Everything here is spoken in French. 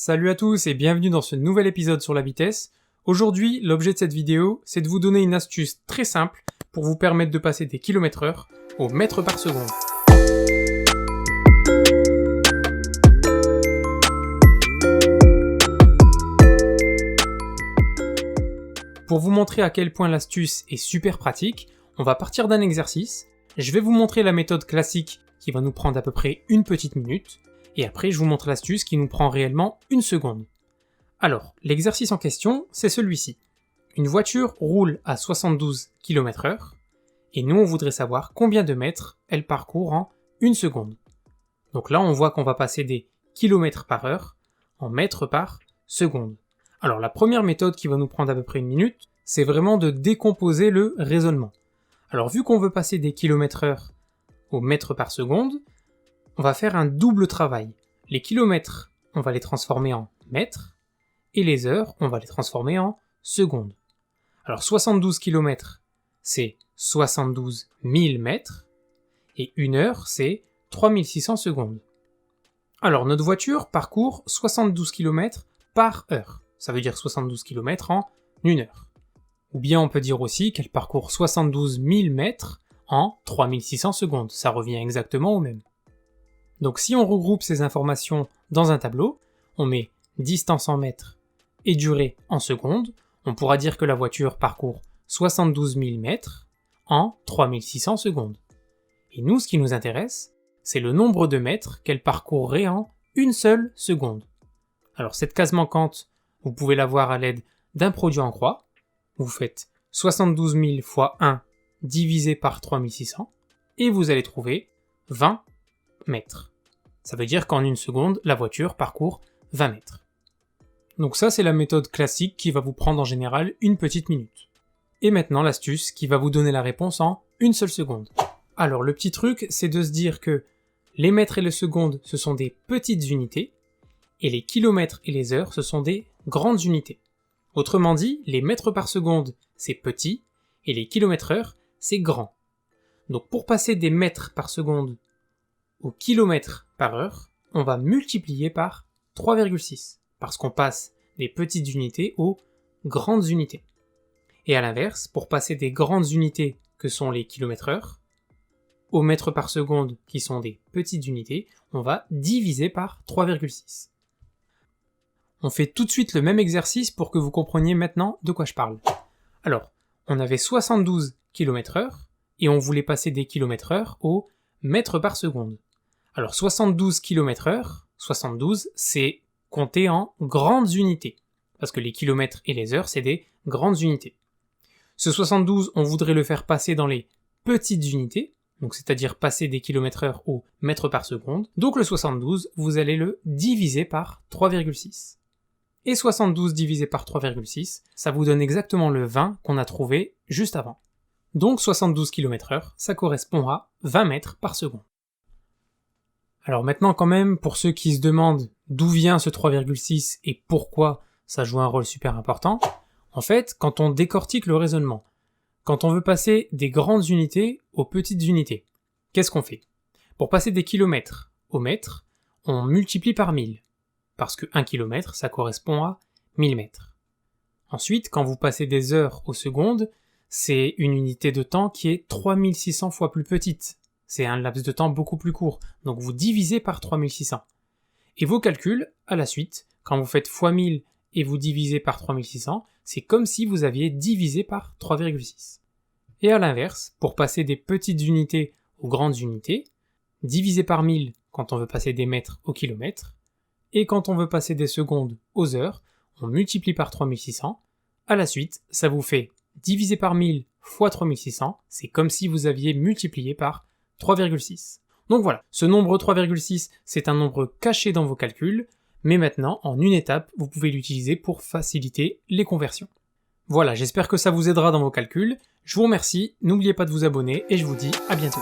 Salut à tous et bienvenue dans ce nouvel épisode sur la vitesse. Aujourd'hui, l'objet de cette vidéo, c'est de vous donner une astuce très simple pour vous permettre de passer des km/h au mètre par seconde. Pour vous montrer à quel point l'astuce est super pratique, on va partir d'un exercice. Je vais vous montrer la méthode classique qui va nous prendre à peu près une petite minute. Et après, je vous montre l'astuce qui nous prend réellement une seconde. Alors, l'exercice en question, c'est celui-ci. Une voiture roule à 72 km/h, et nous, on voudrait savoir combien de mètres elle parcourt en une seconde. Donc là, on voit qu'on va passer des kilomètres par heure en mètres par seconde. Alors, la première méthode qui va nous prendre à peu près une minute, c'est vraiment de décomposer le raisonnement. Alors, vu qu'on veut passer des kilomètres/heure au mètre par seconde, on va faire un double travail. Les kilomètres, on va les transformer en mètres, et les heures, on va les transformer en secondes. Alors 72 km, c'est 72 000 mètres, et une heure, c'est 3600 secondes. Alors notre voiture parcourt 72 km par heure. Ça veut dire 72 km en une heure. Ou bien on peut dire aussi qu'elle parcourt 72 000 mètres en 3600 secondes. Ça revient exactement au même. Donc si on regroupe ces informations dans un tableau, on met distance en mètres et durée en secondes, on pourra dire que la voiture parcourt 72 000 mètres en 3600 secondes. Et nous, ce qui nous intéresse, c'est le nombre de mètres qu'elle parcourrait en une seule seconde. Alors cette case manquante, vous pouvez la voir à l'aide d'un produit en croix. Vous faites 72 000 fois 1 divisé par 3600 et vous allez trouver 20 mètres. Ça veut dire qu'en une seconde, la voiture parcourt 20 mètres. Donc ça, c'est la méthode classique qui va vous prendre en général une petite minute. Et maintenant, l'astuce qui va vous donner la réponse en une seule seconde. Alors, le petit truc, c'est de se dire que les mètres et les secondes, ce sont des petites unités, et les kilomètres et les heures, ce sont des grandes unités. Autrement dit, les mètres par seconde, c'est petit, et les kilomètres/heure, c'est grand. Donc pour passer des mètres par seconde au kilomètre par heure, on va multiplier par 3,6, parce qu'on passe des petites unités aux grandes unités. Et à l'inverse, pour passer des grandes unités que sont les kilomètres/heure, aux mètres par seconde qui sont des petites unités, on va diviser par 3,6. On fait tout de suite le même exercice pour que vous compreniez maintenant de quoi je parle. Alors, on avait 72 km/heure, et on voulait passer des kilomètres/heure au mètres par seconde. Alors 72 km/heure, 72, c'est compté en grandes unités, parce que les kilomètres et les heures, c'est des grandes unités. Ce 72, on voudrait le faire passer dans les petites unités, donc c'est-à-dire passer des kilomètres/heure au mètre par seconde. Donc le 72, vous allez le diviser par 3,6. Et 72 divisé par 3,6, ça vous donne exactement le 20 qu'on a trouvé juste avant. Donc 72 km/heure, ça correspond à 20 mètres par seconde. Alors maintenant quand même, pour ceux qui se demandent d'où vient ce 3,6 et pourquoi ça joue un rôle super important, en fait, quand on décortique le raisonnement, quand on veut passer des grandes unités aux petites unités, qu'est-ce qu'on fait? Pour passer des kilomètres au mètre, on multiplie par 1000, parce que 1 km, ça correspond à 1000 mètres. Ensuite, quand vous passez des heures aux secondes, c'est une unité de temps qui est 3600 fois plus petite. C'est un laps de temps beaucoup plus court, donc vous divisez par 3600. Et vos calculs, à la suite, quand vous faites x 1000 et vous divisez par 3600, c'est comme si vous aviez divisé par 3,6. Et à l'inverse, pour passer des petites unités aux grandes unités, diviser par 1000 quand on veut passer des mètres au kilomètre, et quand on veut passer des secondes aux heures, on multiplie par 3600. À la suite, ça vous fait diviser par 1000 fois 3600, c'est comme si vous aviez multiplié par 3,6. Donc voilà, ce nombre 3,6, c'est un nombre caché dans vos calculs, mais maintenant, en une étape, vous pouvez l'utiliser pour faciliter les conversions. Voilà, j'espère que ça vous aidera dans vos calculs. Je vous remercie, n'oubliez pas de vous abonner et je vous dis à bientôt.